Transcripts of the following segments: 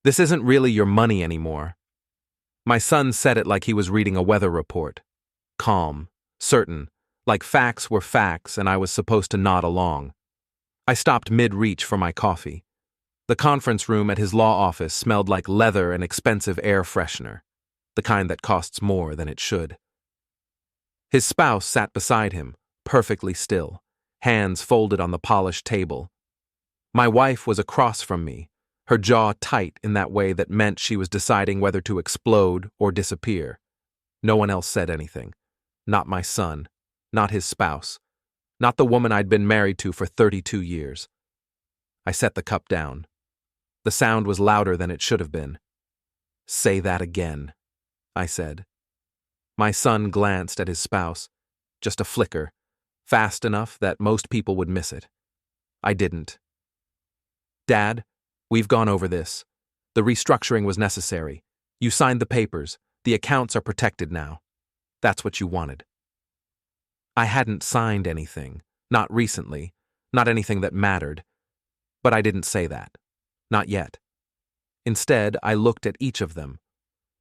This isn't really your money anymore. My son said it like he was reading a weather report. Calm, certain, like facts were facts and I was supposed to nod along. I stopped mid-reach for my coffee. The conference room at his law office smelled like leather and expensive air freshener, the kind that costs more than it should. His spouse sat beside him, perfectly still, hands folded on the polished table. My wife was across from me, her jaw tight in that way that meant she was deciding whether to explode or disappear. No one else said anything. Not my son, not his spouse, not the woman I'd been married to for 32 years. I set the cup down. The sound was louder than it should have been. "Say that again," I said. My son glanced at his spouse. Just a flicker, fast enough that most people would miss it. I didn't. "Dad, we've gone over this. The restructuring was necessary. You signed the papers. The accounts are protected now. That's what you wanted." I hadn't signed anything, not recently, not anything that mattered. But I didn't say that. Not yet. Instead, I looked at each of them.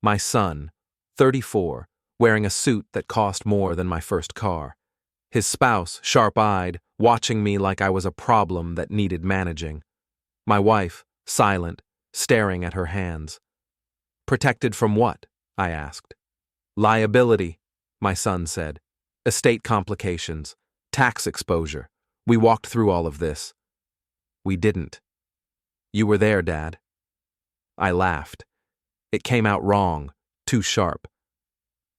My son, 34, wearing a suit that cost more than my first car. His spouse, sharp-eyed, watching me like I was a problem that needed managing. My wife, silent, staring at her hands. "Protected from what?" I asked. "Liability," my son said. "Estate complications, tax exposure. We walked through all of this." "We didn't." "You were there, Dad." I laughed. It came out wrong, too sharp.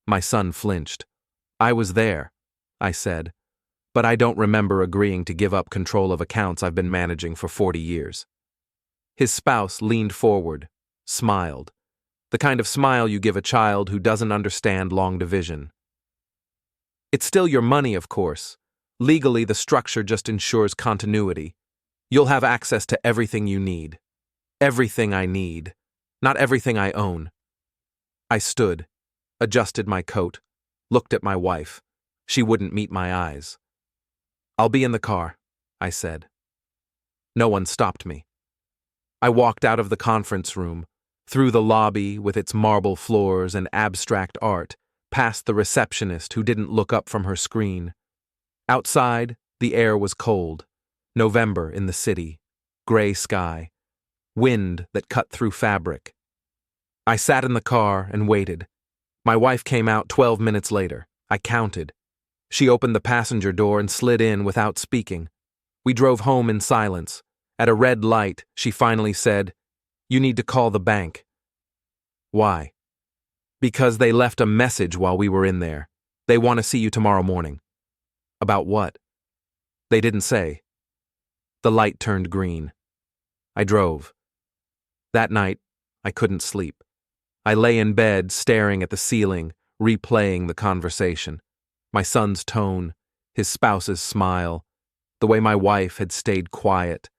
My son flinched. "I was there," I said, "but I don't remember agreeing to give up control of accounts I've been managing for 40 years. His spouse leaned forward, smiled. The kind of smile you give a child who doesn't understand long division. "It's still your money, of course. Legally, the structure just ensures continuity. You'll have access to everything you need. Everything I need. Not everything I own." I stood, adjusted my coat, looked at my wife. She wouldn't meet my eyes. "I'll be in the car," I said. No one stopped me. I walked out of the conference room, through the lobby with its marble floors and abstract art, past the receptionist who didn't look up from her screen. Outside, the air was cold. November in the city. Gray sky. Wind that cut through fabric. I sat in the car and waited. My wife came out 12 minutes later. I counted. She opened the passenger door and slid in without speaking. We drove home in silence. At a red light, she finally said, "You need to call the bank." "Why?" "Because they left a message while we were in there. They want to see you tomorrow morning." "About what?" "They didn't say." The light turned green. I drove. That night, I couldn't sleep. I lay in bed, staring at the ceiling, replaying the conversation. My son's tone, his spouse's smile, the way my wife had stayed quiet.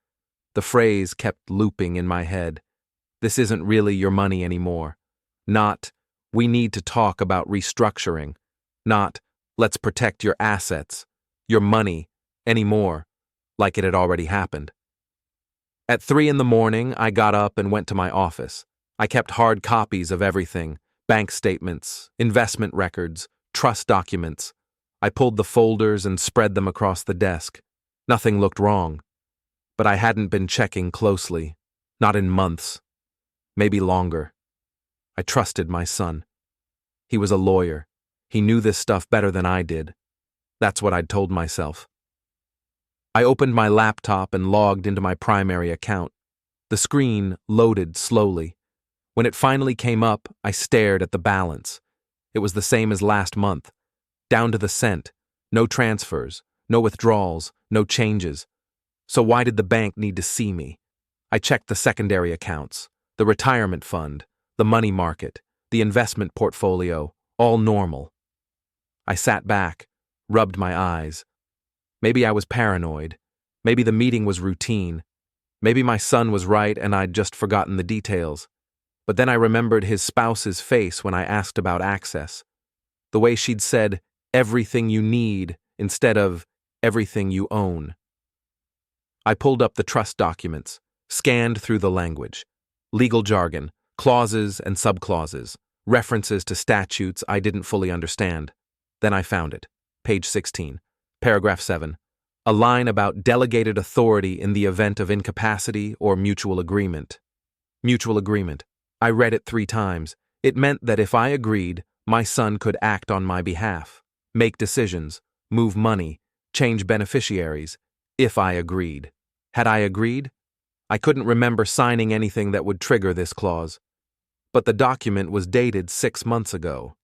The phrase kept looping in my head. This isn't really your money anymore. Not, we need to talk about restructuring. Not, let's protect your assets, your money, anymore, like it had already happened. At 3 a.m, I got up and went to my office. I kept hard copies of everything, bank statements, investment records, trust documents. I pulled the folders and spread them across the desk. Nothing looked wrong. But I hadn't been checking closely, not in months, maybe longer. I trusted my son. He was a lawyer. He knew this stuff better than I did. That's what I'd told myself. I opened my laptop and logged into my primary account. The screen loaded slowly. When it finally came up, I stared at the balance. It was the same as last month. Down to the cent. No transfers, no withdrawals, no changes. So why did the bank need to see me? I checked the secondary accounts, the retirement fund, the money market, the investment portfolio, all normal. I sat back, rubbed my eyes. Maybe I was paranoid. Maybe the meeting was routine. Maybe my son was right and I'd just forgotten the details. But then I remembered his spouse's face when I asked about access. The way she'd said, "everything you need," instead of "everything you own." I pulled up the trust documents, scanned through the language. Legal jargon, clauses and subclauses, references to statutes I didn't fully understand. Then I found it. Page 16, paragraph 7. A line about delegated authority in the event of incapacity or mutual agreement. Mutual agreement. I read it 3 times. It meant that if I agreed, my son could act on my behalf, make decisions, move money, change beneficiaries, if I agreed. Had I agreed? I couldn't remember signing anything that would trigger this clause. But the document was dated 6 months ago.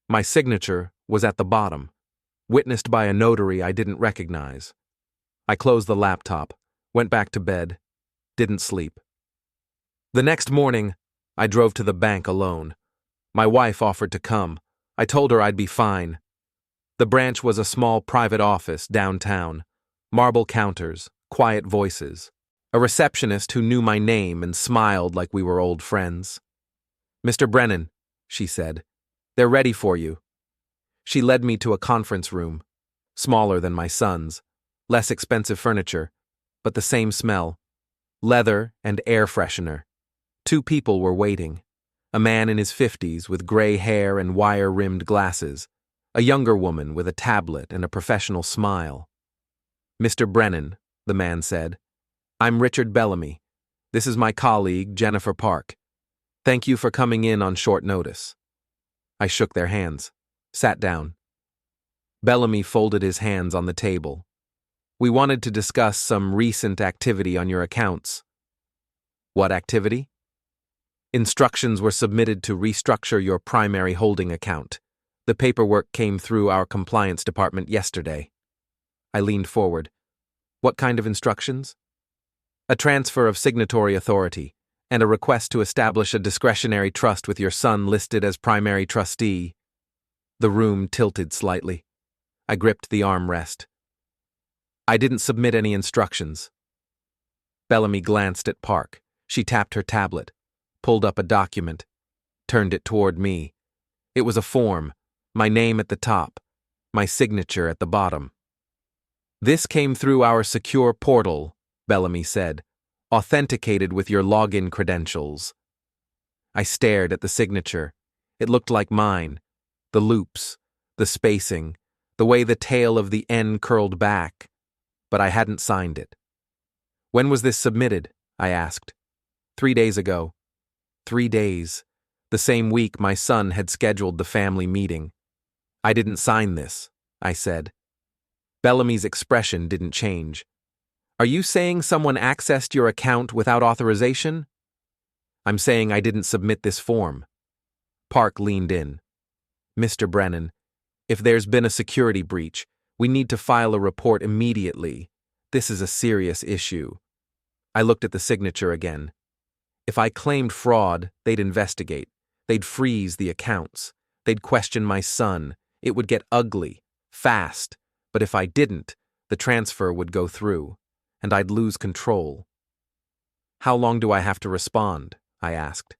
My signature was at the bottom, witnessed by a notary I didn't recognize. I closed the laptop, went back to bed, didn't sleep. The next morning, I drove to the bank alone. My wife offered to come. I told her I'd be fine. The branch was a small private office downtown. Marble counters, quiet voices. A receptionist who knew my name and smiled like we were old friends. "Mr. Brennan," she said, "they're ready for you." She led me to a conference room, smaller than my son's, less expensive furniture, but the same smell, leather and air freshener. 2 people were waiting. A man in his 50s with gray hair and wire-rimmed glasses, a younger woman with a tablet and a professional smile. "Mr. Brennan," the man said, "I'm Richard Bellamy. This is my colleague, Jennifer Park. Thank you for coming in on short notice." I shook their hands, sat down. Bellamy folded his hands on the table. "We wanted to discuss some recent activity on your accounts." "What activity?" "Instructions were submitted to restructure your primary holding account. The paperwork came through our compliance department yesterday." I leaned forward. "What kind of instructions?" "A transfer of signatory authority, and a request to establish a discretionary trust with your son listed as primary trustee." The room tilted slightly. I gripped the armrest. "I didn't submit any instructions." Bellamy glanced at Park. She tapped her tablet, pulled up a document, turned it toward me. It was a form, my name at the top, my signature at the bottom. "This came through our secure portal," Bellamy said, "authenticated with your login credentials." I stared at the signature. It looked like mine. The loops, the spacing, the way the tail of the N curled back. But I hadn't signed it. "When was this submitted?" I asked. 3 days ago." 3 days. The same week my son had scheduled the family meeting. "I didn't sign this," I said. Bellamy's expression didn't change. "Are you saying someone accessed your account without authorization?" "I'm saying I didn't submit this form." Park leaned in. "Mr. Brennan, if there's been a security breach, we need to file a report immediately. This is a serious issue." I looked at the signature again. If I claimed fraud, they'd investigate. They'd freeze the accounts. They'd question my son. It would get ugly, fast. But if I didn't, the transfer would go through, and I'd lose control. "How long do I have to respond?" I asked.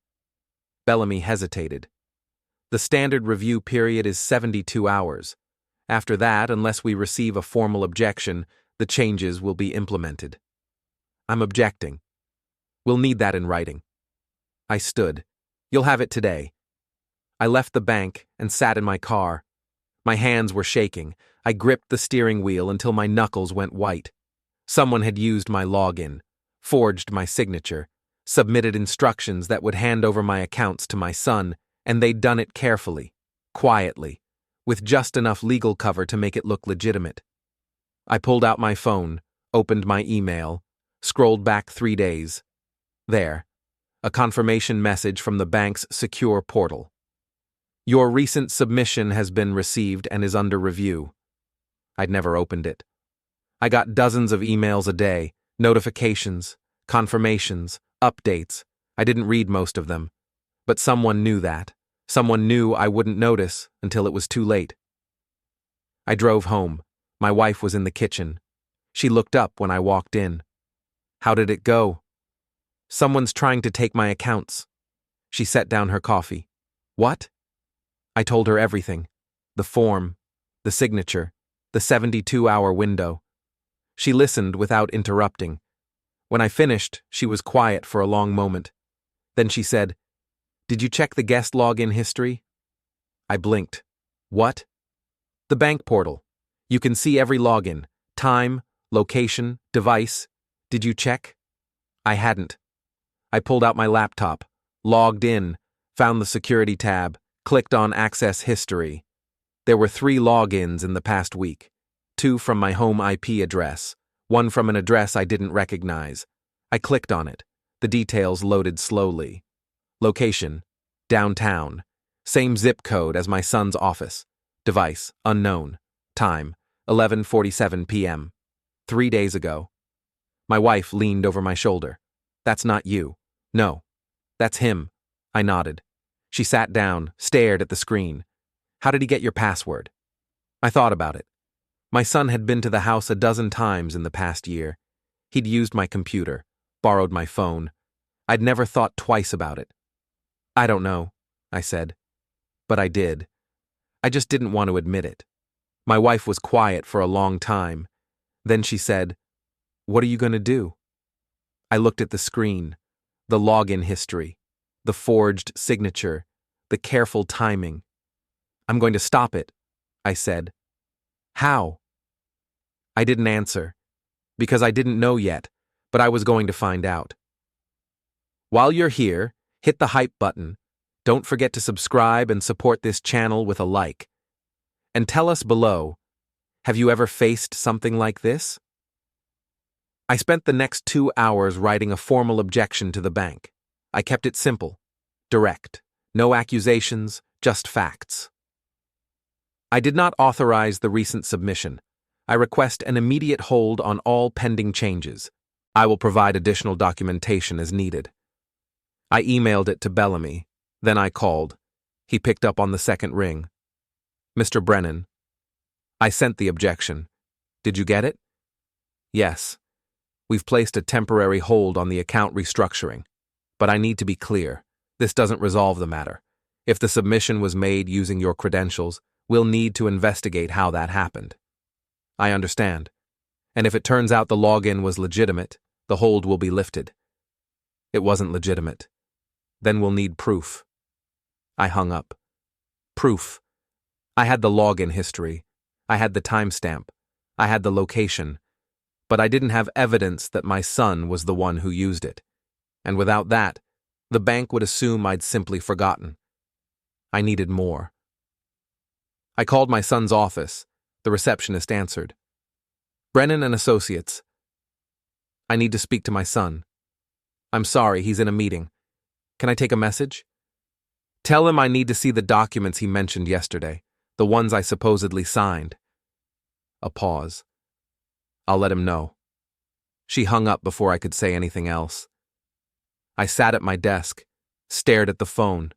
Bellamy hesitated. "The standard review period is 72 hours. After that, unless we receive a formal objection, the changes will be implemented." "I'm objecting." "We'll need that in writing." I stood. "You'll have it today." I left the bank and sat in my car. My hands were shaking. I gripped the steering wheel until my knuckles went white. Someone had used my login, forged my signature, submitted instructions that would hand over my accounts to my son, and they'd done it carefully, quietly, with just enough legal cover to make it look legitimate. I pulled out my phone, opened my email, scrolled back 3 days. There, a confirmation message from the bank's secure portal. "Your recent submission has been received and is under review." I'd never opened it. I got dozens of emails a day, notifications, confirmations, updates. I didn't read most of them. But someone knew that. Someone knew I wouldn't notice until it was too late. I drove home. My wife was in the kitchen. She looked up when I walked in. "How did it go?" "Someone's trying to take my accounts." She set down her coffee. "What?" I told her everything. The form, the signature, the 72-hour window. She listened without interrupting. When I finished, she was quiet for a long moment. Then she said, "Did you check the guest login history?" I blinked. What? The bank portal. You can see every login, time, location, device. Did you check? I hadn't. I pulled out my laptop, logged in, found the security tab, clicked on Access History. There were 3 logins in the past week. 2 from my home IP address, 1 from an address I didn't recognize. I clicked on it. The details loaded slowly. Location: downtown. Same zip code as my son's office. Device: unknown. Time: 11:47 p.m. 3 days ago. My wife leaned over my shoulder. "That's not you." "No. That's him." I nodded. She sat down, stared at the screen. "How did he get your password?" I thought about it. My son had been to the house a dozen times in the past year. He'd used my computer, borrowed my phone. I'd never thought twice about it. "I don't know," I said. But I did. I just didn't want to admit it. My wife was quiet for a long time. Then she said, "What are you going to do?" I looked at the screen, the login history, the forged signature, the careful timing. "I'm going to stop it," I said. "How?" I didn't answer, because I didn't know yet, but I was going to find out. While you're here, hit the hype button. Don't forget to subscribe and support this channel with a like. And tell us below, have you ever faced something like this? I spent the next 2 hours writing a formal objection to the bank. I kept it simple, direct, no accusations, just facts. I did not authorize the recent submission. I request an immediate hold on all pending changes. I will provide additional documentation as needed. I emailed it to Bellamy. Then I called. He picked up on the second ring. "Mr. Brennan." I sent the objection. "Did you get it?" "Yes. We've placed a temporary hold on the account restructuring. But I need to be clear. This doesn't resolve the matter. If the submission was made using your credentials, we'll need to investigate how that happened." "I understand. And if it turns out the login was legitimate, the hold will be lifted." "It wasn't legitimate. Then we'll need proof." I hung up. Proof. I had the login history. I had the timestamp. I had the location. But I didn't have evidence that my son was the one who used it. And without that, the bank would assume I'd simply forgotten. I needed more. I called my son's office. The receptionist answered. "Brennan and Associates. I need to speak to my son. I'm sorry, he's in a meeting. Can I take a message?" "Tell him I need to see the documents he mentioned yesterday, the ones I supposedly signed." A pause. "I'll let him know." She hung up before I could say anything else. I sat at my desk, stared at the phone.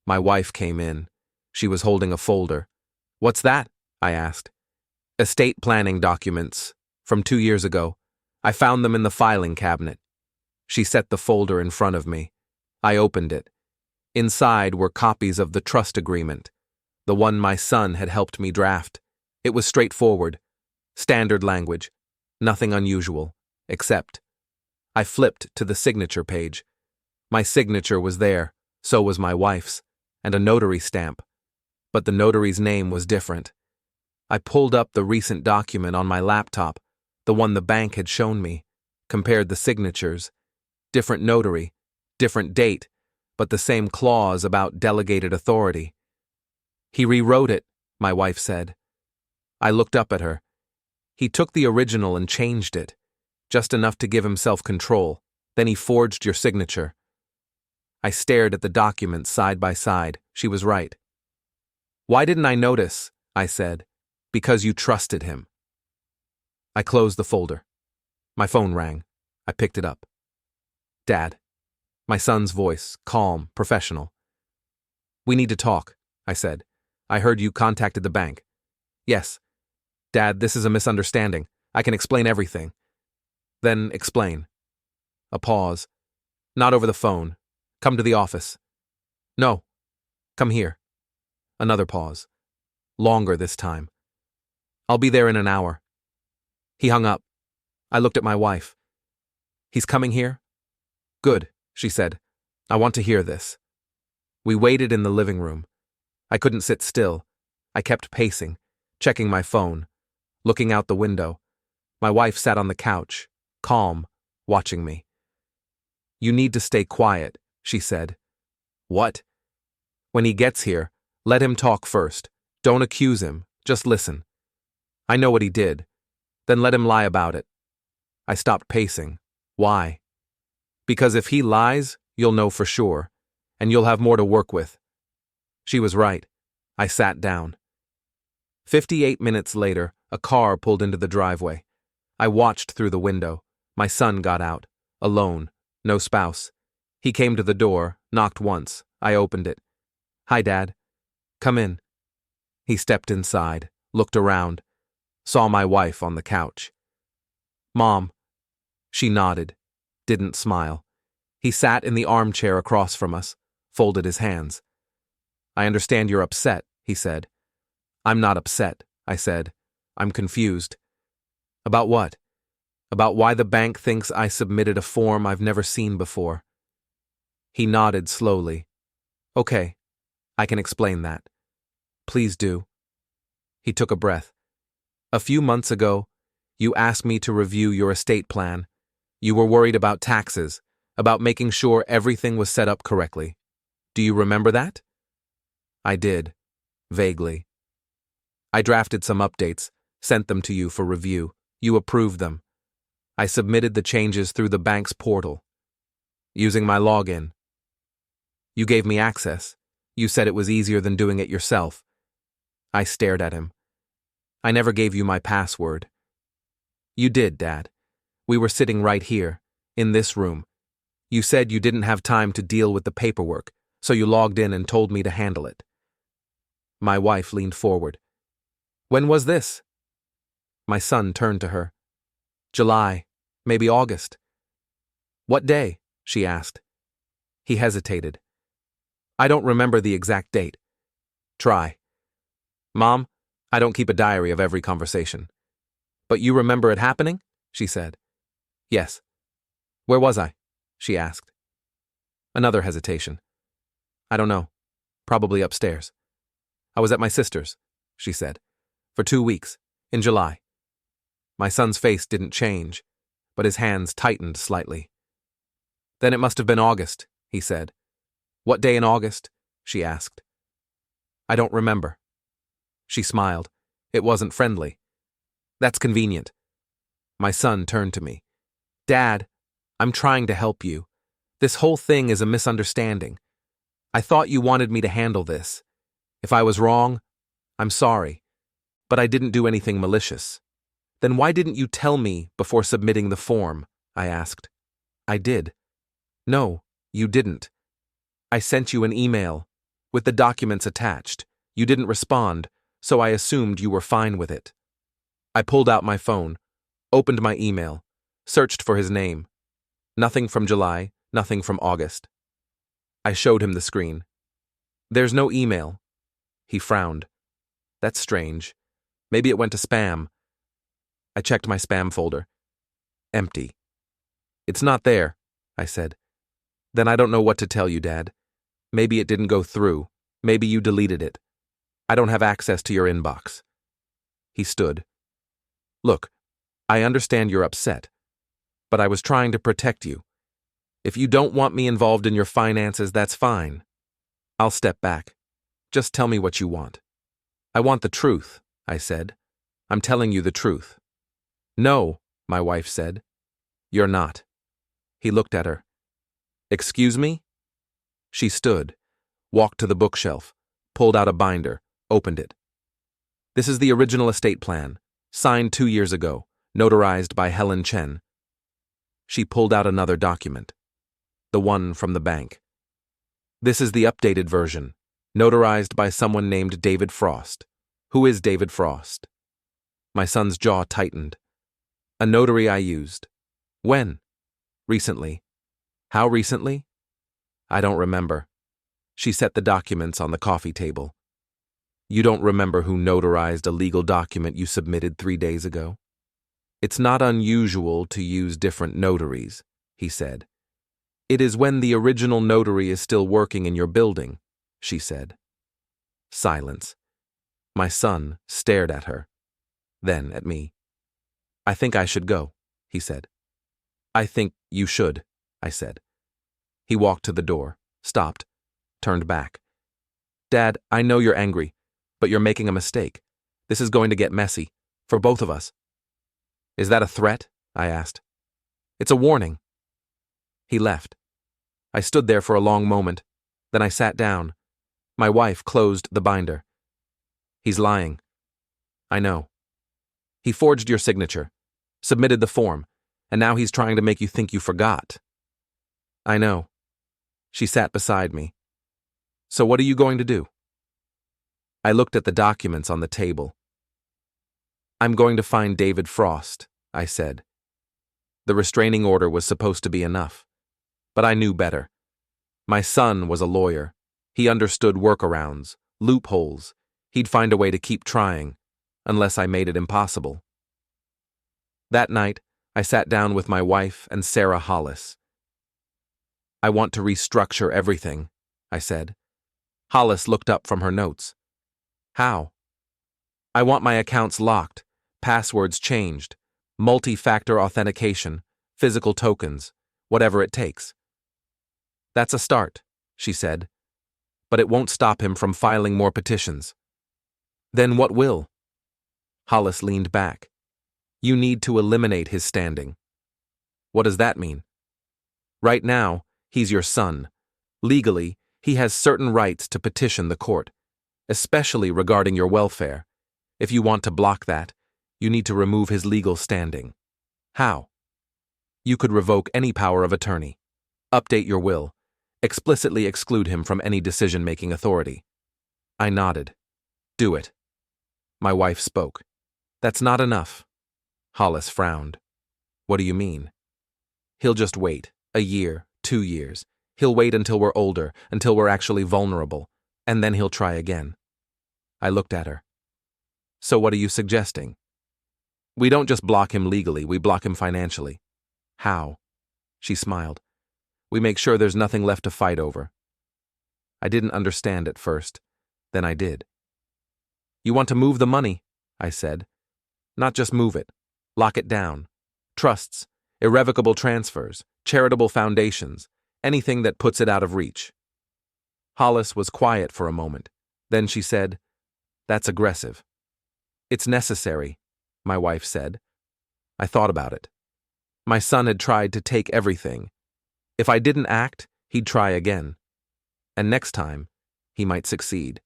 My wife came in. She was holding a folder. "What's that?" I asked. "Estate planning documents, from 2 years ago. I found them in the filing cabinet." She set the folder in front of me. I opened it. Inside were copies of the trust agreement, the one my son had helped me draft. It was straightforward, standard language, nothing unusual, except. I flipped to the signature page. My signature was there, so was my wife's, and a notary stamp. But the notary's name was different. I pulled up the recent document on my laptop, the one the bank had shown me, compared the signatures. Different notary, different date, but the same clause about delegated authority. "He rewrote it," my wife said. I looked up at her. "He took the original and changed it, just enough to give himself control. Then he forged your signature." I stared at the documents side by side. She was right. "Why didn't I notice?" I said. "Because you trusted him." I closed the folder. My phone rang. I picked it up. "Dad." My son's voice, calm, professional. "We need to talk," I said. "I heard you contacted the bank." "Yes. Dad, this is a misunderstanding. I can explain everything." "Then explain." A pause. "Not over the phone. Come to the office." "No. Come here." Another pause. Longer this time. "I'll be there in an hour." He hung up. I looked at my wife. "He's coming here?" "Good," she said. I want to hear this. We waited in the living room. I couldn't sit still. I kept pacing, checking my phone, looking out the window. My wife sat on the couch, calm, watching me. You need to stay quiet, she said. What? When he gets here, let him talk first. Don't accuse him, just listen. I know what he did. Then let him lie about it. I stopped pacing. Why? Because if he lies, you'll know for sure, and you'll have more to work with. She was right. I sat down. 58 minutes later, a car pulled into the driveway. I watched through the window. My son got out, alone, no spouse. He came to the door, knocked once. I opened it. Hi, Dad. Come in. He stepped inside, looked around, saw my wife on the couch. Mom. She nodded, didn't smile. He sat in the armchair across from us, folded his hands. I understand you're upset, he said. I'm not upset, I said. I'm confused. About what? About why the bank thinks I submitted a form I've never seen before. He nodded slowly. Okay, I can explain that. Please do. He took a breath. A few months ago, you asked me to review your estate plan. You were worried about taxes, about making sure everything was set up correctly. Do you remember that? I did, vaguely. I drafted some updates, sent them to you for review. You approved them. I submitted the changes through the bank's portal, using my login. You gave me access. You said it was easier than doing it yourself. I stared at him. I never gave you my password. You did, Dad. We were sitting right here, in this room. You said you didn't have time to deal with the paperwork, so you logged in and told me to handle it. My wife leaned forward. When was this? My son turned to her. July, maybe August. What day? She asked. He hesitated. I don't remember the exact date. Try. Mom, I don't keep a diary of every conversation. But you remember it happening? She said. Yes. Where was I? She asked. Another hesitation. I don't know. Probably upstairs. I was at my sister's, she said, for 2 weeks, in July. My son's face didn't change, but his hands tightened slightly. Then it must have been August, he said. What day in August? She asked. I don't remember. She smiled. It wasn't friendly. That's convenient. My son turned to me. Dad, I'm trying to help you. This whole thing is a misunderstanding. I thought you wanted me to handle this. If I was wrong, I'm sorry. But I didn't do anything malicious. Then why didn't you tell me before submitting the form? I asked. I did. No, you didn't. I sent you an email with the documents attached. You didn't respond, so I assumed you were fine with it. I pulled out my phone, opened my email, searched for his name. Nothing from July, nothing from August. I showed him the screen. There's no email. He frowned. That's strange. Maybe it went to spam. I checked my spam folder. Empty. It's not there, I said. Then I don't know what to tell you, Dad. Maybe it didn't go through. Maybe you deleted it. I don't have access to your inbox. He stood. Look, I understand you're upset, but I was trying to protect you. If you don't want me involved in your finances, that's fine. I'll step back. Just tell me what you want. I want the truth, I said. I'm telling you the truth. No, my wife said. You're not. He looked at her. Excuse me? She stood, walked to the bookshelf, pulled out a binder, opened it. This is the original estate plan, signed 2 years ago, notarized by Helen Chen. She pulled out another document, the one from the bank. This is the updated version, notarized by someone named David Frost. Who is David Frost? My son's jaw tightened. A notary I used. When? Recently. How recently? I don't remember. She set the documents on the coffee table. You don't remember who notarized a legal document you submitted 3 days ago? It's not unusual to use different notaries, he said. It is when the original notary is still working in your building, she said. Silence. My son stared at her, then at me. I think I should go, he said. I think you should, I said. He walked to the door, stopped, turned back. Dad, I know you're angry, but you're making a mistake. This is going to get messy, for both of us. Is that a threat? I asked. It's a warning. He left. I stood there for a long moment. Then I sat down. My wife closed the binder. He's lying. I know. He forged your signature, submitted the form, and now he's trying to make you think you forgot. I know. She sat beside me. So what are you going to do? I looked at the documents on the table. I'm going to find David Frost, I said. The restraining order was supposed to be enough, but I knew better. My son was a lawyer. He understood workarounds, loopholes. He'd find a way to keep trying, unless I made it impossible. That night, I sat down with my wife and Sarah Hollis. I want to restructure everything, I said. Hollis looked up from her notes. How? I want my accounts locked, passwords changed, multi-factor authentication, physical tokens, whatever it takes. That's a start, she said, but it won't stop him from filing more petitions. Then what will? Hollis leaned back. You need to eliminate his standing. What does that mean? Right now, he's your son. Legally, he has certain rights to petition the court, especially regarding your welfare. If you want to block that, you need to remove his legal standing. How? You could revoke any power of attorney, update your will, explicitly exclude him from any decision-making authority. I nodded. Do it. My wife spoke. That's not enough. Hollis frowned. What do you mean? He'll just wait. A year, 2 years. He'll wait until we're older, until we're actually vulnerable, and then he'll try again. I looked at her. So what are you suggesting? We don't just block him legally, we block him financially. How? She smiled. We make sure there's nothing left to fight over. I didn't understand at first. Then I did. You want to move the money, I said. Not just move it. Lock it down. Trusts, irrevocable transfers, charitable foundations, anything that puts it out of reach. Hollis was quiet for a moment. Then she said, That's aggressive. It's necessary, my wife said. I thought about it. My son had tried to take everything. If I didn't act, he'd try again. And next time, he might succeed.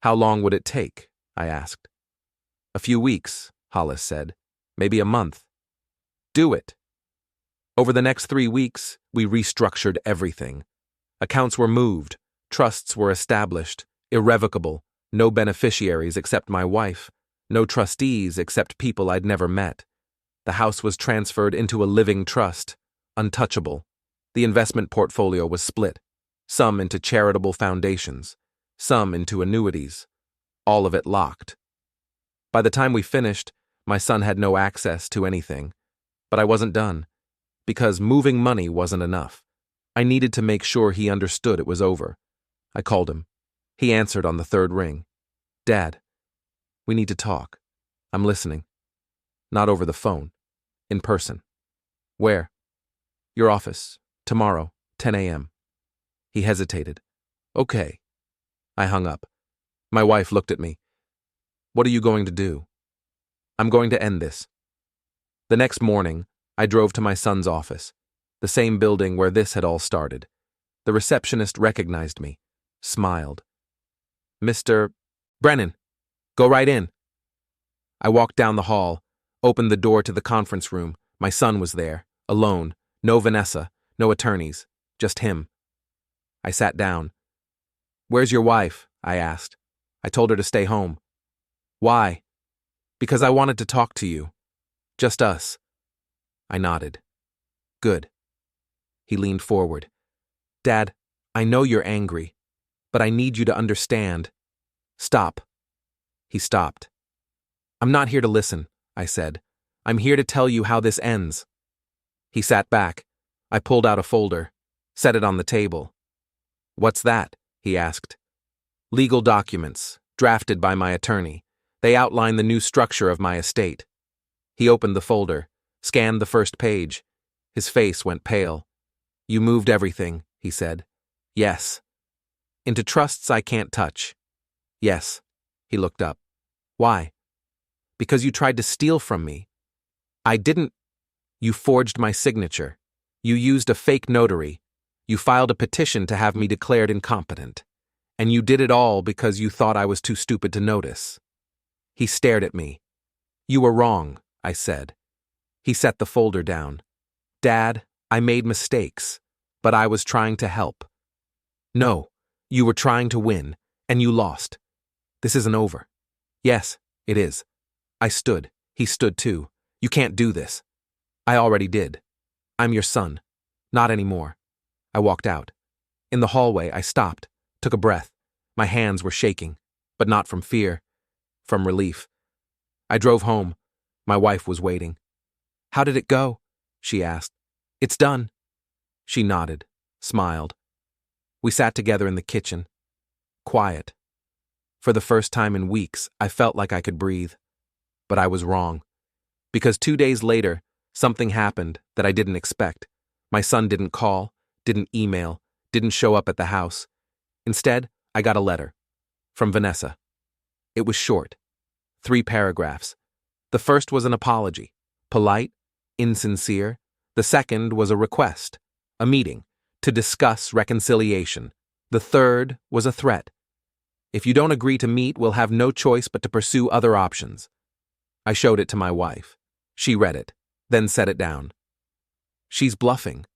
How long would it take? I asked. A few weeks, Hollis said. Maybe a month. Do it. Over the next 3 weeks, we restructured everything. Accounts were moved, trusts were established, irrevocable, no beneficiaries except my wife, no trustees except people I'd never met. The house was transferred into a living trust, untouchable. The investment portfolio was split, some into charitable foundations, some into annuities, all of it locked. By the time we finished, my son had no access to anything. But I wasn't done, because moving money wasn't enough. I needed to make sure he understood it was over. I called him. He answered on the 3rd ring. Dad, we need to talk. I'm listening. Not over the phone. In person. Where? Your office. Tomorrow, 10 a.m. He hesitated. Okay. I hung up. My wife looked at me. What are you going to do? I'm going to end this. The next morning, I drove to my son's office, the same building where this had all started. The receptionist recognized me, smiled. Mr. Brennan, go right in. I walked down the hall, opened the door to the conference room. My son was there, alone, no Vanessa, no attorneys, just him. I sat down. Where's your wife? I asked. I told her to stay home. Why? Because I wanted to talk to you. Just us. I nodded. Good. He leaned forward. Dad, I know you're angry, but I need you to understand. Stop. He stopped. I'm not here to listen, I said. I'm here to tell you how this ends. He sat back. I pulled out a folder, set it on the table. "What's that?" he asked. "Legal documents, drafted by my attorney. They outline the new structure of my estate." He opened the folder, scanned the first page. His face went pale. "You moved everything," he said. "Yes." "Into trusts I can't touch." "Yes." He looked up. "Why?" "Because you tried to steal from me." "I didn't." "You forged my signature. You used a fake notary. You filed a petition to have me declared incompetent. And you did it all because you thought I was too stupid to notice." He stared at me. "You were wrong," I said. He set the folder down. "Dad, I made mistakes, but I was trying to help." "No, you were trying to win, and you lost. This isn't over." "Yes, it is." I stood. He stood too. "You can't do this." "I already did. I'm your son. Not anymore." I walked out. In the hallway, I stopped, took a breath. My hands were shaking, but not from fear, from relief. I drove home. My wife was waiting. "How did it go?" she asked. "It's done." She nodded, smiled. We sat together in the kitchen. Quiet. For the first time in weeks, I felt like I could breathe. But I was wrong. Because 2 days later, something happened that I didn't expect. My son didn't call, didn't email, didn't show up at the house. Instead, I got a letter. From Vanessa. It was short. 3 paragraphs. The first was an apology. Polite, insincere. The second was a request. A meeting. To discuss reconciliation. The third was a threat. "If you don't agree to meet, we'll have no choice but to pursue other options." I showed it to my wife. She read it, then set it down. "She's bluffing."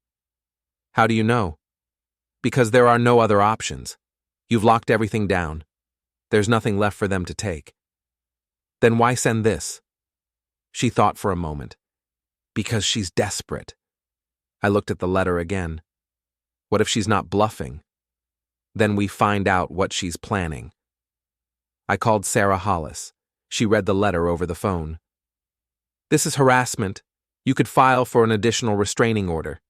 "How do you know?" "Because there are no other options. You've locked everything down. There's nothing left for them to take." "Then why send this?" She thought for a moment. "Because she's desperate." I looked at the letter again. What if she's not bluffing? Then we find out what she's planning. I called Sarah Hollis. She read the letter over the phone. "This is harassment. You could file for an additional restraining order."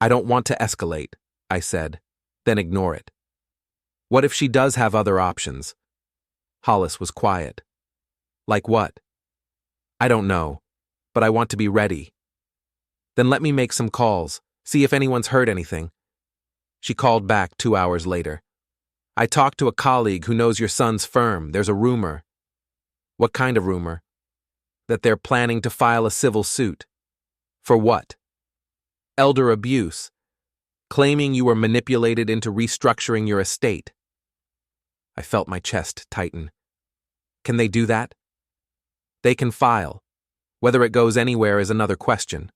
"I don't want to escalate," I said, "then ignore it." "What if she does have other options?" Hollis was quiet. "Like what?" "I don't know, but I want to be ready." "Then let me make some calls, see if anyone's heard anything." She called back 2 hours later. "I talked to a colleague who knows your son's firm. There's a rumor." "What kind of rumor?" "That they're planning to file a civil suit." "For what?" "Elder abuse. Claiming you were manipulated into restructuring your estate." I felt my chest tighten. "Can they do that?" "They can file. Whether it goes anywhere is another question."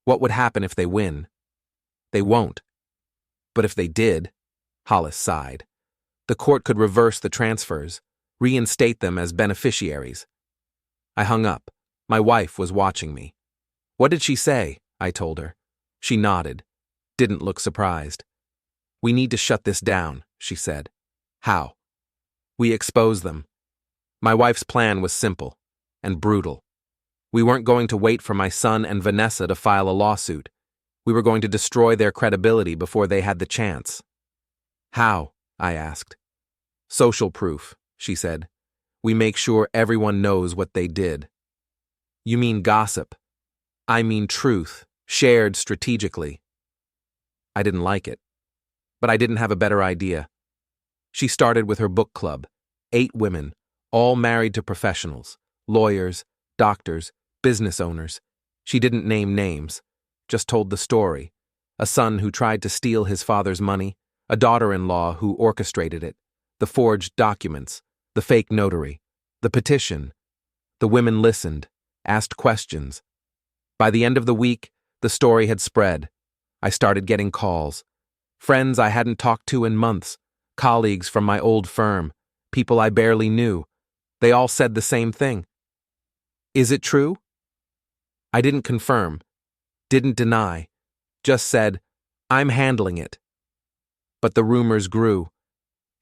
"What would happen if they win?" "They won't." "But if they did," Hollis sighed, "the court could reverse the transfers, reinstate them as beneficiaries." I hung up. My wife was watching me. "What did she say?" I told her. She nodded, didn't look surprised. "We need to shut this down," she said. "How?" "We expose them." My wife's plan was simple and brutal. We weren't going to wait for my son and Vanessa to file a lawsuit. We were going to destroy their credibility before they had the chance. "How?" I asked. "Social proof," she said. "We make sure everyone knows what they did." "You mean gossip?" "I mean truth, shared strategically." I didn't like it, but I didn't have a better idea. She started with her book club, 8 women, all married to professionals, lawyers, doctors, business owners. She didn't name names, just told the story. A son who tried to steal his father's money, a daughter-in-law who orchestrated it, the forged documents, the fake notary, the petition. The women listened, asked questions. By the end of the week, the story had spread. I started getting calls. Friends I hadn't talked to in months, colleagues from my old firm, people I barely knew. They all said the same thing. "Is it true?" I didn't confirm, didn't deny, just said, "I'm handling it." But the rumors grew,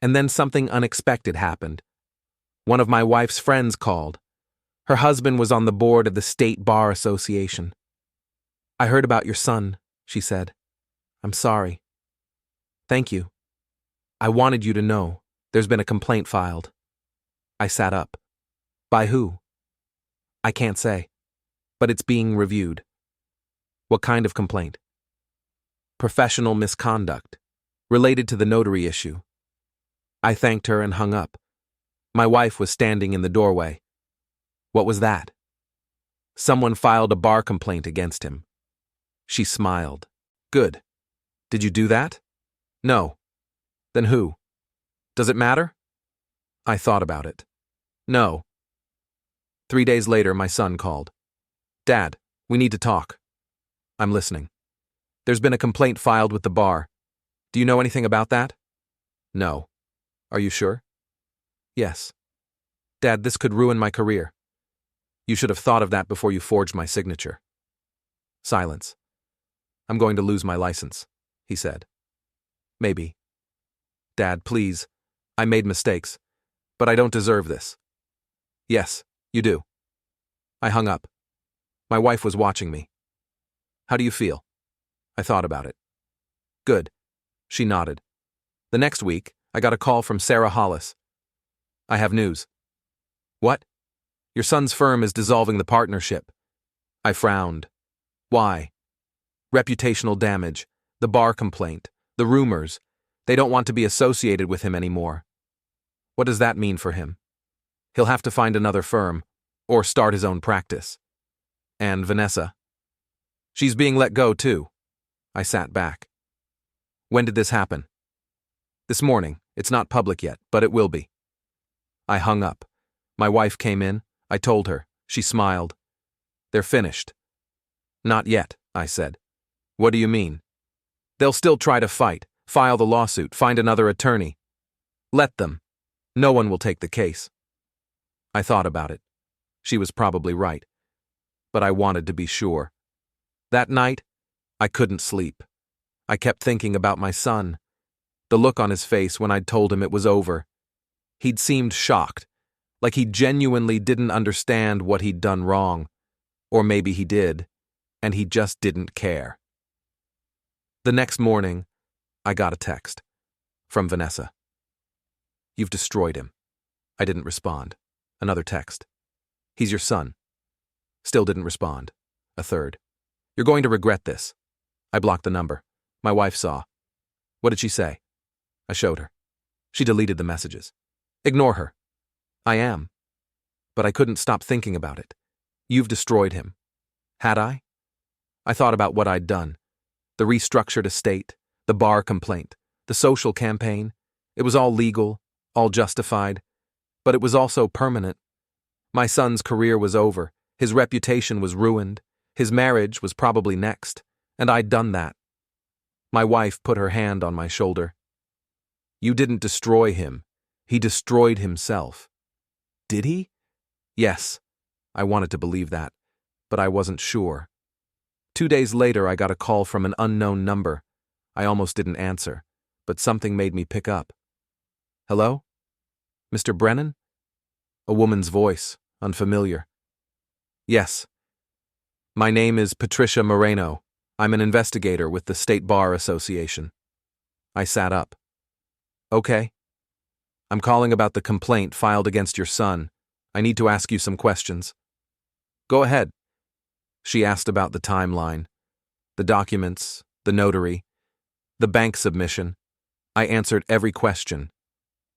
and then something unexpected happened. One of my wife's friends called. Her husband was on the board of the State Bar Association. "I heard about your son," she said. I'm sorry. Thank you. I wanted you to know. There's been a complaint filed. I sat up. By who? I can't say. But it's being reviewed. What kind of complaint? Professional misconduct. Related to the notary issue. I thanked her and hung up. My wife was standing in the doorway. What was that? Someone filed a bar complaint against him. She smiled. Good. Did you do that? No. Then who? Does it matter? I thought about it. No. 3 days later, my son called. Dad, we need to talk. I'm listening. There's been a complaint filed with the bar. Do you know anything about that? No. Are you sure? Yes. Dad, this could ruin my career. You should have thought of that before you forged my signature. Silence. I'm going to lose my license, he said. Maybe. Dad, please. I made mistakes, but I don't deserve this. Yes, you do. I hung up. My wife was watching me. How do you feel? I thought about it. Good. She nodded. The next week, I got a call from Sarah Hollis. I have news. What? Your son's firm is dissolving the partnership. I frowned. Why? Reputational damage, the bar complaint, the rumors. They don't want to be associated with him anymore. What does that mean for him? He'll have to find another firm, or start his own practice. And Vanessa? She's being let go, too. I sat back. When did this happen? This morning. It's not public yet, but it will be. I hung up. My wife came in. I told her. She smiled. They're finished. Not yet, I said. What do you mean? They'll still try to fight, file the lawsuit, find another attorney. Let them. No one will take the case. I thought about it. She was probably right. But I wanted to be sure. That night, I couldn't sleep. I kept thinking about my son. The look on his face when I'd told him it was over. He'd seemed shocked, like he genuinely didn't understand what he'd done wrong. Or maybe he did, and he just didn't care. The next morning, I got a text from Vanessa. You've destroyed him. I didn't respond. Another text. He's your son. Still didn't respond. A third. You're going to regret this. I blocked the number. My wife saw. What did she say? I showed her. She deleted the messages. Ignore her. I am. But I couldn't stop thinking about it. You've destroyed him. Had I? I thought about what I'd done. The restructured estate, the bar complaint, the social campaign. It was all legal, all justified. But it was also permanent. My son's career was over. His reputation was ruined. His marriage was probably next. And I'd done that. My wife put her hand on my shoulder. You didn't destroy him. He destroyed himself. Did he? Yes. I wanted to believe that, but I wasn't sure. 2 days later, I got a call from an unknown number. I almost didn't answer, but something made me pick up. Hello? Mr. Brennan? A woman's voice, unfamiliar. Yes. My name is Patricia Moreno. I'm an investigator with the State Bar Association. I sat up. Okay. I'm calling about the complaint filed against your son. I need to ask you some questions. Go ahead. She asked about the timeline, the documents, the notary, the bank submission. I answered every question.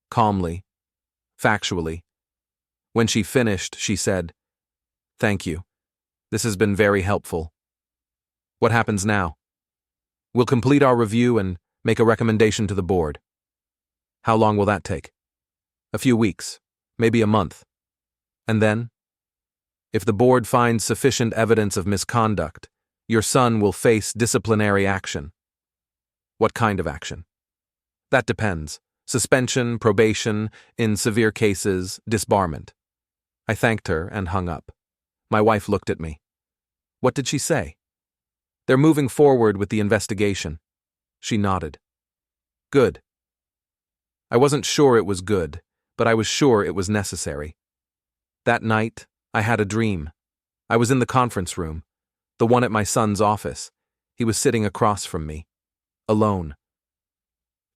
Calmly, factually. When she finished, she said, Thank you. This has been very helpful. What happens now? We'll complete our review and make a recommendation to the board. How long will that take? A few weeks, maybe a month. And then? If the board finds sufficient evidence of misconduct, your son will face disciplinary action. What kind of action? That depends. Suspension, probation, in severe cases, disbarment. I thanked her and hung up. My wife looked at me. What did she say? They're moving forward with the investigation. She nodded. Good. I wasn't sure it was good, but I was sure it was necessary. That night, I had a dream. I was in the conference room, the one at my son's office. He was sitting across from me, alone.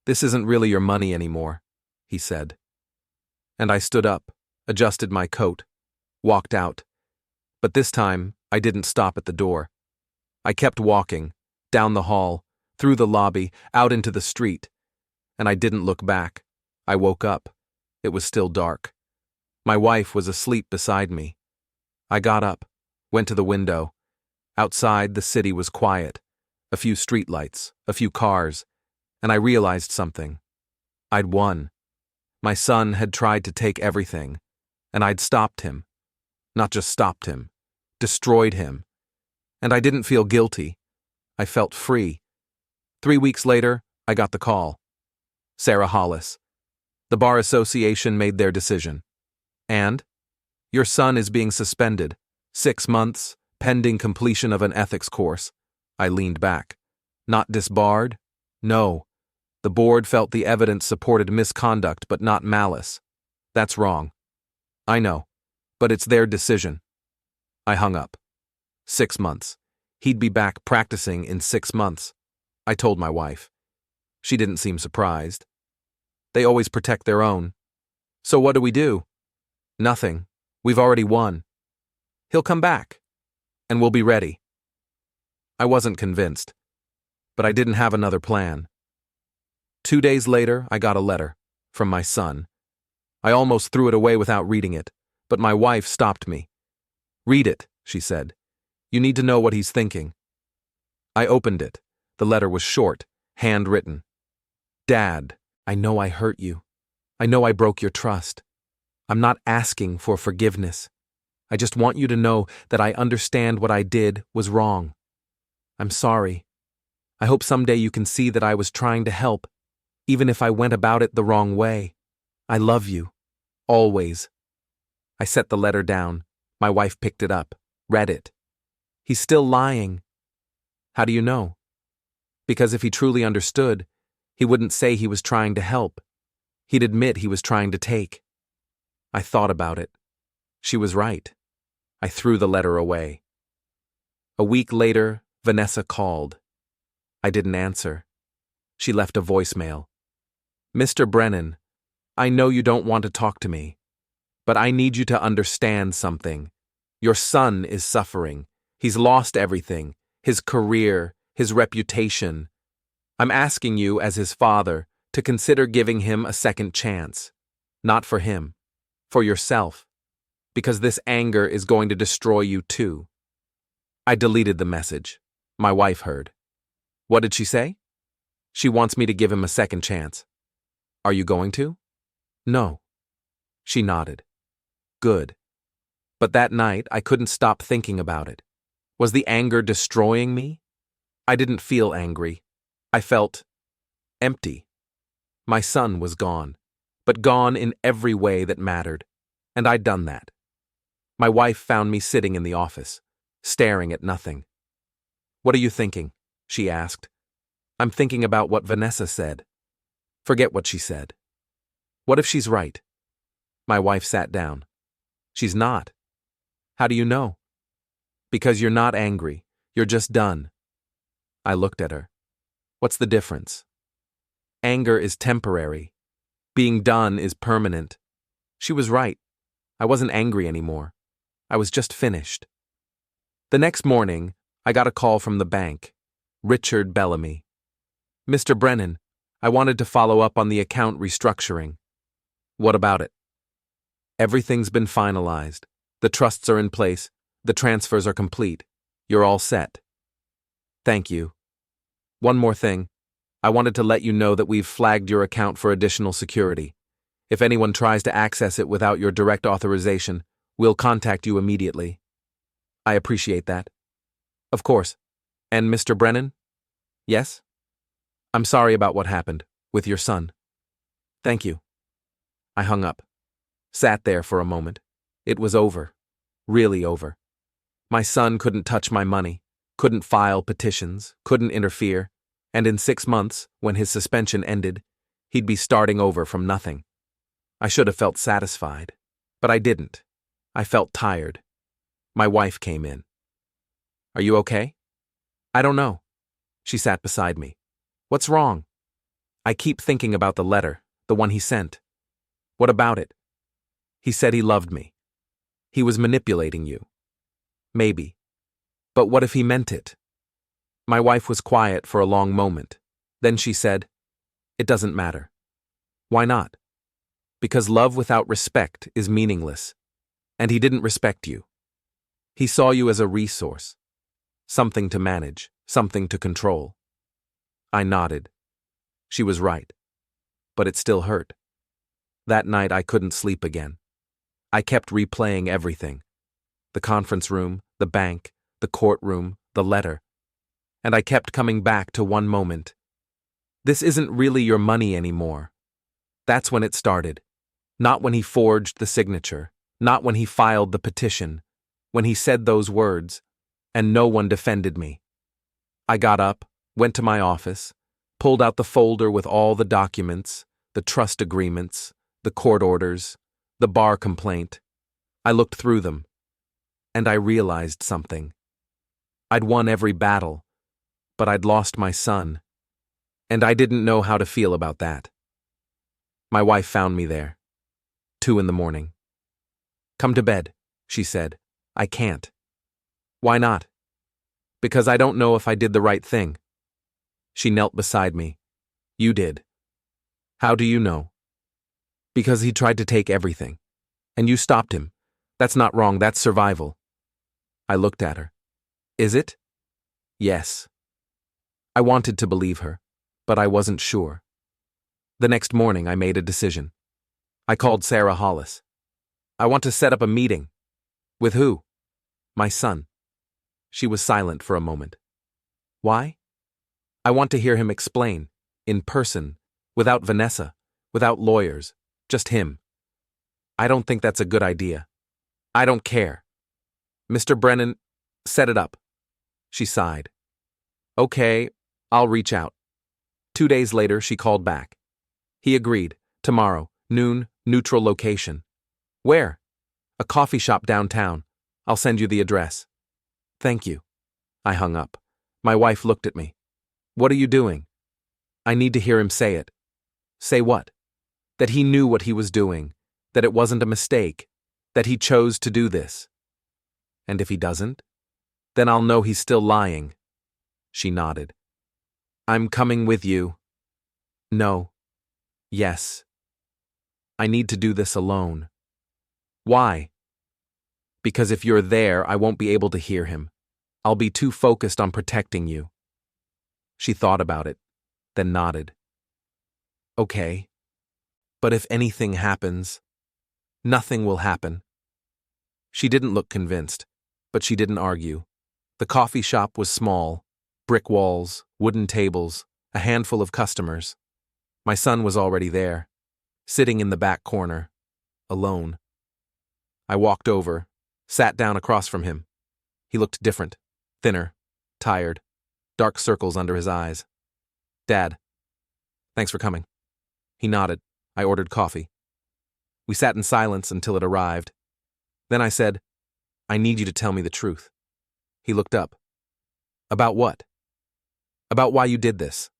"This isn't really your money anymore," he said. And I stood up, adjusted my coat, walked out. But this time, I didn't stop at the door. I kept walking, down the hall, through the lobby, out into the street. And I didn't look back. I woke up. It was still dark. My wife was asleep beside me. I got up, went to the window. Outside, the city was quiet. A few streetlights, a few cars, and I realized something. I'd won. My son had tried to take everything, and I'd stopped him. Not just stopped him, destroyed him. And I didn't feel guilty. I felt free. 3 weeks later, I got the call. Sarah Hollis. The Bar Association made their decision. And? Your son is being suspended. 6 months, pending completion of an ethics course. I leaned back. Not disbarred? No. The board felt the evidence supported misconduct but not malice. That's wrong. I know. But it's their decision. I hung up. 6 months. He'd be back practicing in 6 months. I told my wife. She didn't seem surprised. They always protect their own. So what do we do? Nothing. We've already won. He'll come back. And we'll be ready. I wasn't convinced. But I didn't have another plan. 2 days later, I got a letter from my son. I almost threw it away without reading it, but my wife stopped me. "Read it," she said. "You need to know what he's thinking." I opened it. The letter was short, handwritten. "Dad, I know I hurt you. I know I broke your trust. I'm not asking for forgiveness. I just want you to know that I understand what I did was wrong. I'm sorry. I hope someday you can see that I was trying to help, even if I went about it the wrong way. I love you. Always." I set the letter down. My wife picked it up, read it. "He's still lying." "How do you know?" "Because if he truly understood, he wouldn't say he was trying to help. He'd admit he was trying to take." I thought about it. She was right. I threw the letter away. A week later, Vanessa called. I didn't answer. She left a voicemail. "Mr. Brennan, I know you don't want to talk to me, but I need you to understand something. Your son is suffering. He's lost everything, his career, his reputation. I'm asking you, as his father, to consider giving him a second chance. Not for him, for yourself, because this anger is going to destroy you too." I deleted the message. My wife heard. "What did she say?" "She wants me to give him a second chance." "Are you going to?" "No." She nodded. "Good." But that night, I couldn't stop thinking about it. Was the anger destroying me? I didn't feel angry. I felt empty. My son was gone, but gone in every way that mattered, and I'd done that. My wife found me sitting in the office, staring at nothing. "What are you thinking?" she asked. "I'm thinking about what Vanessa said." "Forget what she said." "What if she's right?" My wife sat down. "She's not." "How do you know?" "Because you're not angry. You're just done." I looked at her. "What's the difference?" "Anger is temporary. Being done is permanent." She was right. I wasn't angry anymore. I was just finished. The next morning, I got a call from the bank. Richard Bellamy. "Mr. Brennan, I wanted to follow up on the account restructuring." "What about it?" "Everything's been finalized. The trusts are in place. The transfers are complete. You're all set." "Thank you. One more thing. I wanted to let you know that we've flagged your account for additional security. If anyone tries to access it without your direct authorization, we'll contact you immediately." "I appreciate that." "Of course. And Mr. Brennan?" "Yes?" "I'm sorry about what happened with your son." "Thank you." I hung up. Sat there for a moment. It was over. Really over. My son couldn't touch my money, couldn't file petitions, couldn't interfere, and in 6 months, when his suspension ended, he'd be starting over from nothing. I should have felt satisfied, but I didn't. I felt tired. My wife came in. "Are you okay?" "I don't know." She sat beside me. What's wrong? I keep thinking about the letter, the one he sent. What about it? He said he loved me. He was manipulating you. Maybe. But what if he meant it? My wife was quiet for a long moment. Then she said, "It doesn't matter." Why not? Because love without respect is meaningless. And he didn't respect you. He saw you as a resource. Something to manage, something to control. I nodded. She was right. But it still hurt. That night I couldn't sleep again. I kept replaying everything. The conference room, the bank, the courtroom, the letter. And I kept coming back to one moment. This isn't really your money anymore. That's when it started. Not when he forged the signature, not when he filed the petition, when he said those words, and no one defended me. I got up, went to my office, pulled out the folder with all the documents, the trust agreements, the court orders, the bar complaint. I looked through them, and I realized something. I'd won every battle, but I'd lost my son, and I didn't know how to feel about that. My wife found me there. 2 a.m. "Come to bed," she said. "I can't." "Why not?" "Because I don't know if I did the right thing." She knelt beside me. "You did." "How do you know?" "Because he tried to take everything. And you stopped him. That's not wrong, that's survival." I looked at her. "Is it?" "Yes." I wanted to believe her, but I wasn't sure. The next morning I made a decision. I called Sarah Hollis. "I want to set up a meeting." "With who?" "My son." She was silent for a moment. "Why?" "I want to hear him explain, in person, without Vanessa, without lawyers, just him." "I don't think that's a good idea." "I don't care." "Mr. Brennan, set it up." She sighed. "Okay, I'll reach out." 2 days later, she called back. He agreed. "Tomorrow, noon, neutral location." "Where?" "A coffee shop downtown. I'll send you the address." "Thank you." I hung up. My wife looked at me. "What are you doing?" "I need to hear him say it." "Say what?" "That he knew what he was doing, that it wasn't a mistake, that he chose to do this." "And if he doesn't?" "Then I'll know he's still lying." She nodded. "I'm coming with you." "No." "Yes." "I need to do this alone." "Why?" "Because if you're there, I won't be able to hear him. I'll be too focused on protecting you." She thought about it, then nodded. "Okay. But if anything happens, nothing will happen." She didn't look convinced, but she didn't argue. The coffee shop was small, brick walls, wooden tables, a handful of customers. My son was already there, sitting in the back corner, alone. I walked over, sat down across from him. He looked different, thinner, tired, dark circles under his eyes. "Dad, thanks for coming." He nodded. I ordered coffee. We sat in silence until it arrived. Then I said, "I need you to tell me the truth." He looked up. "About what?" "About why you did this."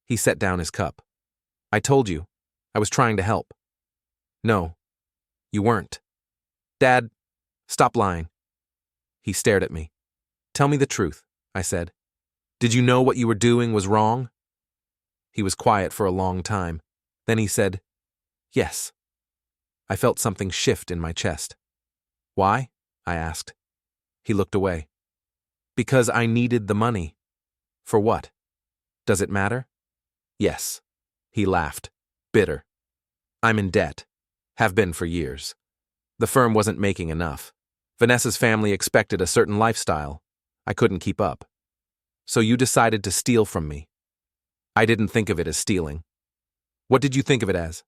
He set down his cup. "I told you. I was trying to help." "No, you weren't." "Dad, stop lying." He stared at me. "Tell me the truth," I said. "Did you know what you were doing was wrong?" He was quiet for a long time. Then he said, "Yes." I felt something shift in my chest. "Why?" I asked. He looked away. "Because I needed the money." "For what? Does it matter?" "Yes." He laughed, bitter. "I'm in debt. Have been for years. The firm wasn't making enough. Vanessa's family expected a certain lifestyle. I couldn't keep up. So you decided to steal from me." "I didn't think of it as stealing." "What did you think of it as?"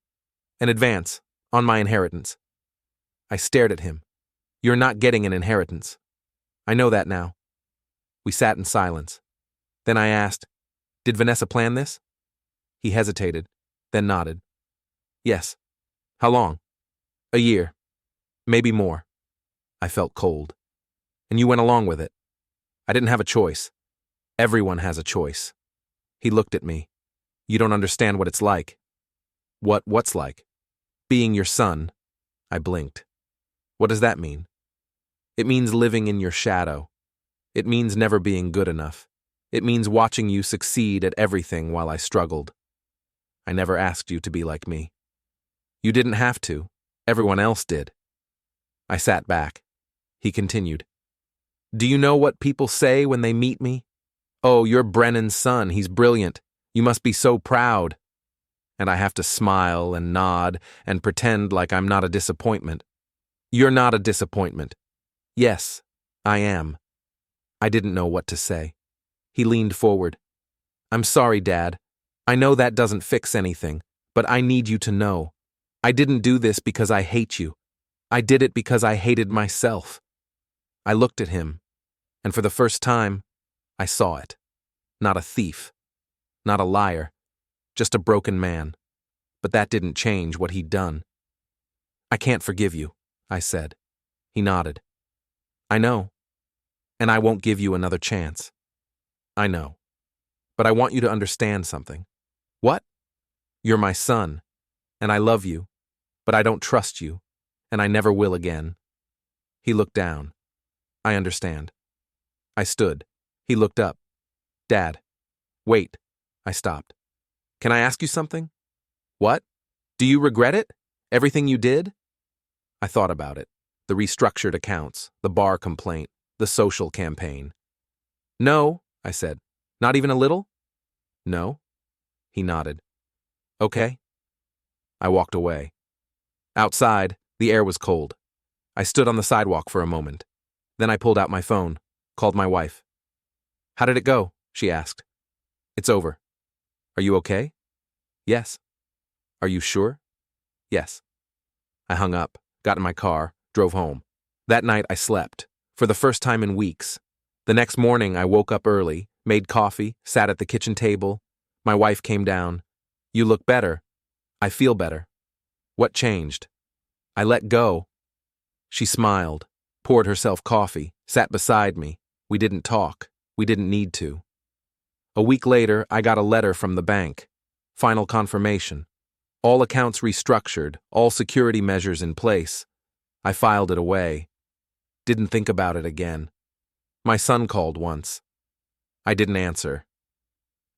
"An advance, on my inheritance." I stared at him. "You're not getting an inheritance." "I know that now." We sat in silence. Then I asked, "Did Vanessa plan this?" He hesitated, then nodded. "Yes." "How long?" "A year. Maybe more." I felt cold. "And you went along with it?" "I didn't have a choice." Everyone has a choice. He looked at me. You don't understand what it's like. What's like? Being your son. I blinked. What does that mean? It means living in your shadow. It means never being good enough. It means watching you succeed at everything while I struggled. I never asked you to be like me. You didn't have to. Everyone else did. I sat back. He continued. Do you know what people say when they meet me? Oh, you're Brennan's son. He's brilliant. You must be so proud. And I have to smile and nod and pretend like I'm not a disappointment. You're not a disappointment. Yes, I am. I didn't know what to say. He leaned forward. I'm sorry, Dad. I know that doesn't fix anything, but I need you to know. I didn't do this because I hate you. I did it because I hated myself. I looked at him, and for the first time, I saw it. Not a thief. Not a liar. Just a broken man. But that didn't change what he'd done. I can't forgive you, I said. He nodded. I know. And I won't give you another chance. I know. But I want you to understand something. What? You're my son, and I love you, but I don't trust you, and I never will again. He looked down. I understand. I stood. He looked up. Dad. Wait. I stopped. Can I ask you something? What? Do you regret it? Everything you did? I thought about it. The restructured accounts, the bar complaint, the social campaign. No, I said. Not even a little? No. He nodded. Okay. I walked away. Outside, the air was cold. I stood on the sidewalk for a moment. Then I pulled out my phone, called my wife. How did it go? She asked. It's over. Are you okay? Yes. Are you sure? Yes. I hung up, got in my car, drove home. That night I slept, for the first time in weeks. The next morning I woke up early, made coffee, sat at the kitchen table. My wife came down. You look better. I feel better. What changed? I let go. She smiled, poured herself coffee, sat beside me. We didn't talk. We didn't need to. A week later, I got a letter from the bank. Final confirmation. All accounts restructured, all security measures in place. I filed it away. Didn't think about it again. My son called once. I didn't answer.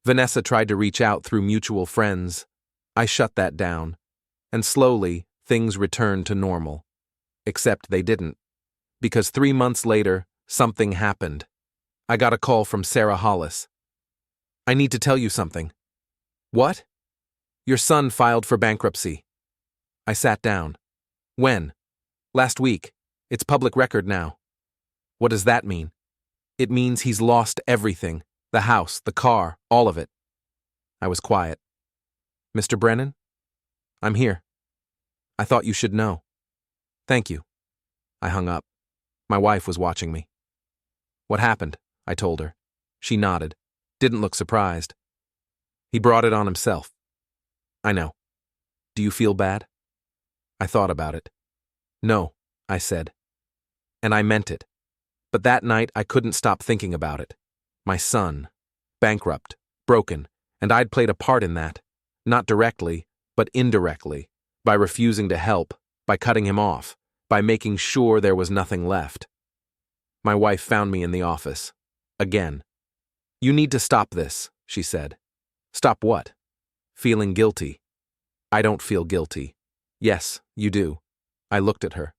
Vanessa tried to reach out through mutual friends. I shut that down. And slowly, things returned to normal. Except they didn't. Because 3 months later, something happened. I got a call from Sarah Hollis. I need to tell you something. What? Your son filed for bankruptcy. I sat down. When? Last week. It's public record now. What does that mean? It means he's lost everything. The house, the car, all of it. I was quiet. Mr. Brennan? I'm here. I thought you should know. Thank you. I hung up. My wife was watching me. What happened? I told her. She nodded. Didn't look surprised. He brought it on himself. I know. Do you feel bad? I thought about it. No, I said. And I meant it. But that night I couldn't stop thinking about it. My son. Bankrupt. Broken. And I'd played a part in that. Not directly, but indirectly. By refusing to help. By cutting him off. By making sure there was nothing left. My wife found me in the office. Again. You need to stop this, she said. Stop what? Feeling guilty. I don't feel guilty. Yes, you do. I looked at her.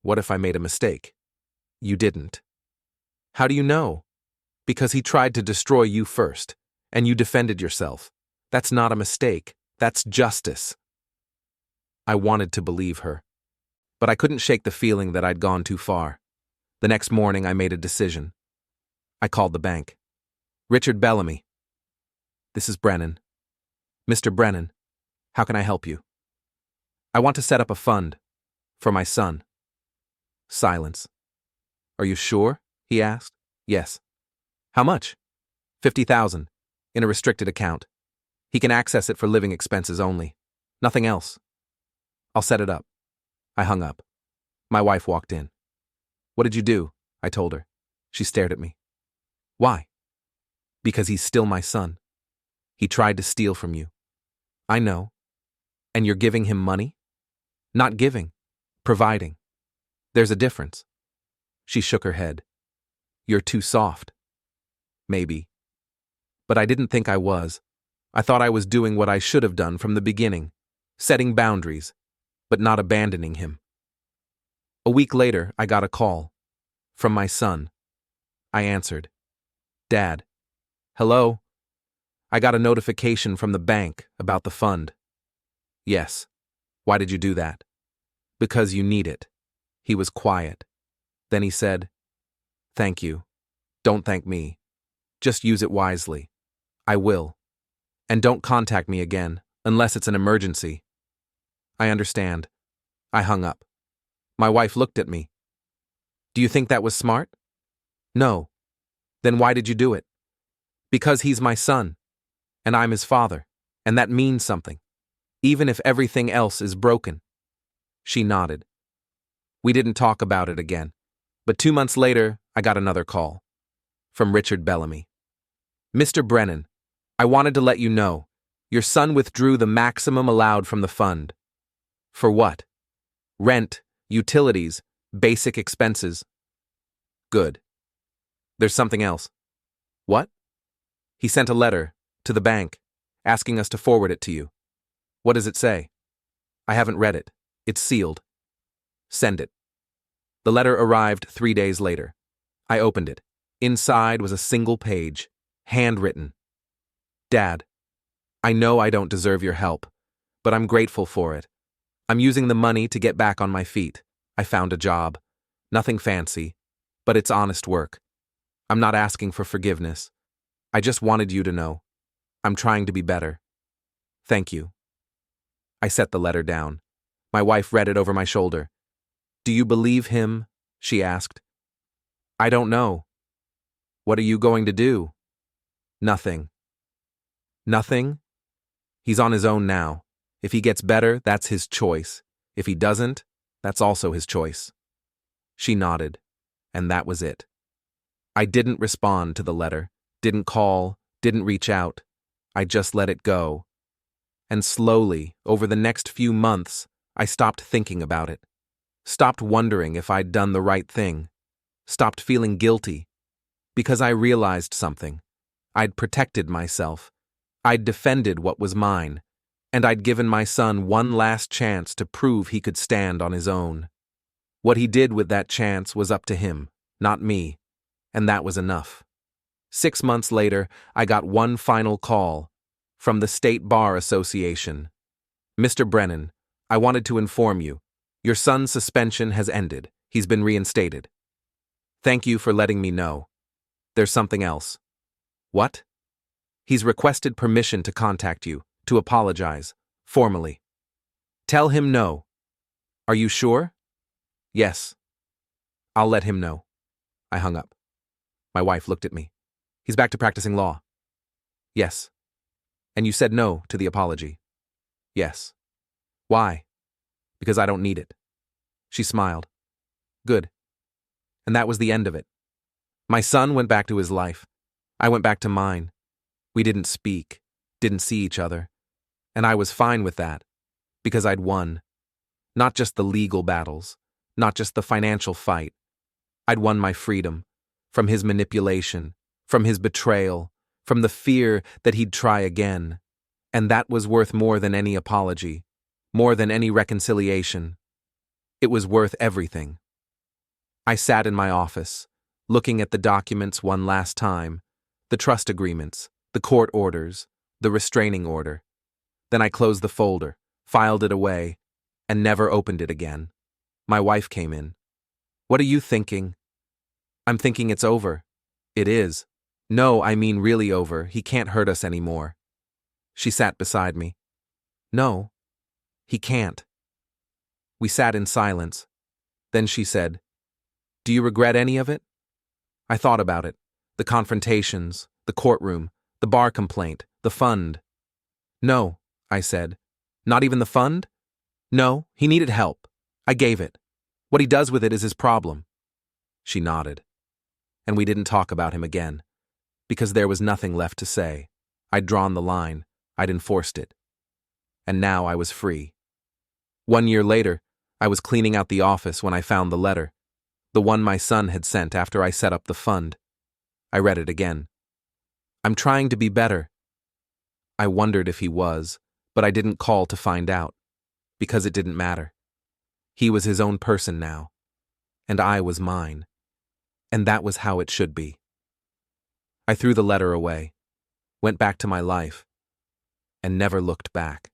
What if I made a mistake? You didn't. How do you know? Because he tried to destroy you first, and you defended yourself. That's not a mistake. That's justice. I wanted to believe her. But I couldn't shake the feeling that I'd gone too far. The next morning I made a decision. I called the bank. Richard Bellamy. This is Brennan. Mr. Brennan, how can I help you? I want to set up a fund. For my son. Silence. Are you sure? He asked. Yes. How much? 50,000. In a restricted account. He can access it for living expenses only. Nothing else. I'll set it up. I hung up. My wife walked in. What did you do? I told her. She stared at me. Why? Because he's still my son. He tried to steal from you. I know. And you're giving him money? Not giving. Providing. There's a difference. She shook her head. You're too soft. Maybe. But I didn't think I was. I thought I was doing what I should have done from the beginning, setting boundaries, but not abandoning him. A week later, I got a call. From my son. I answered. Dad. Hello? I got a notification from the bank about the fund. Yes. Why did you do that? Because you need it. He was quiet. Then he said, Thank you. Don't thank me. Just use it wisely. I will. And don't contact me again, unless it's an emergency. I understand. I hung up. My wife looked at me. Do you think that was smart? No. Then why did you do it? Because he's my son, and I'm his father, and that means something, even if everything else is broken. She nodded. We didn't talk about it again, but 2 months later, I got another call. From Richard Bellamy. Mr. Brennan, I wanted to let you know, your son withdrew the maximum allowed from the fund. For what? Rent, utilities, basic expenses. Good. There's something else. What? He sent a letter to the bank, asking us to forward it to you. What does it say? I haven't read it. It's sealed. Send it. The letter arrived 3 days later. I opened it. Inside was a single page, handwritten. Dad, I know I don't deserve your help, but I'm grateful for it. I'm using the money to get back on my feet. I found a job. Nothing fancy, but it's honest work. I'm not asking for forgiveness. I just wanted you to know. I'm trying to be better. Thank you. I set the letter down. My wife read it over my shoulder. Do you believe him? She asked. I don't know. What are you going to do? Nothing. Nothing? He's on his own now. If he gets better, that's his choice. If he doesn't, that's also his choice. She nodded, and that was it. I didn't respond to the letter, didn't call, didn't reach out. I just let it go. And slowly, over the next few months, I stopped thinking about it. Stopped wondering if I'd done the right thing. Stopped feeling guilty. Because I realized something. I'd protected myself. I'd defended what was mine. And I'd given my son one last chance to prove he could stand on his own. What he did with that chance was up to him, not me. And that was enough. 6 months later, I got one final call from the State Bar Association. Mr. Brennan, I wanted to inform you. Your son's suspension has ended. He's been reinstated. Thank you for letting me know. There's something else. What? He's requested permission to contact you, to apologize, formally. Tell him no. Are you sure? Yes. I'll let him know. I hung up. My wife looked at me. He's back to practicing law. Yes. And you said no to the apology. Yes. Why? Because I don't need it. She smiled. Good. And that was the end of it. My son went back to his life. I went back to mine. We didn't speak, didn't see each other. And I was fine with that, because I'd won. Not just the legal battles, not just the financial fight. I'd won my freedom, from his manipulation, from his betrayal, from the fear that he'd try again. And that was worth more than any apology, more than any reconciliation. It was worth everything. I sat in my office, looking at the documents one last time, the trust agreements, the court orders, the restraining order. Then I closed the folder, filed it away, and never opened it again. My wife came in. What are you thinking? I'm thinking it's over. It is. No, I mean really over. He can't hurt us anymore. She sat beside me. No, he can't. We sat in silence. Then she said, Do you regret any of it? I thought about it. The confrontations, the courtroom, the bar complaint, the fund. No, I said. Not even the fund? No, he needed help. I gave it. What he does with it is his problem. She nodded. And we didn't talk about him again. because there was nothing left to say. I'd drawn the line, I'd enforced it. And now I was free. 1 year later, I was cleaning out the office when I found the letter, the one my son had sent after I set up the fund. I read it again. I'm trying to be better. I wondered if he was, but I didn't call to find out, because it didn't matter. He was his own person now, and I was mine, and that was how it should be. I threw the letter away, went back to my life, and never looked back.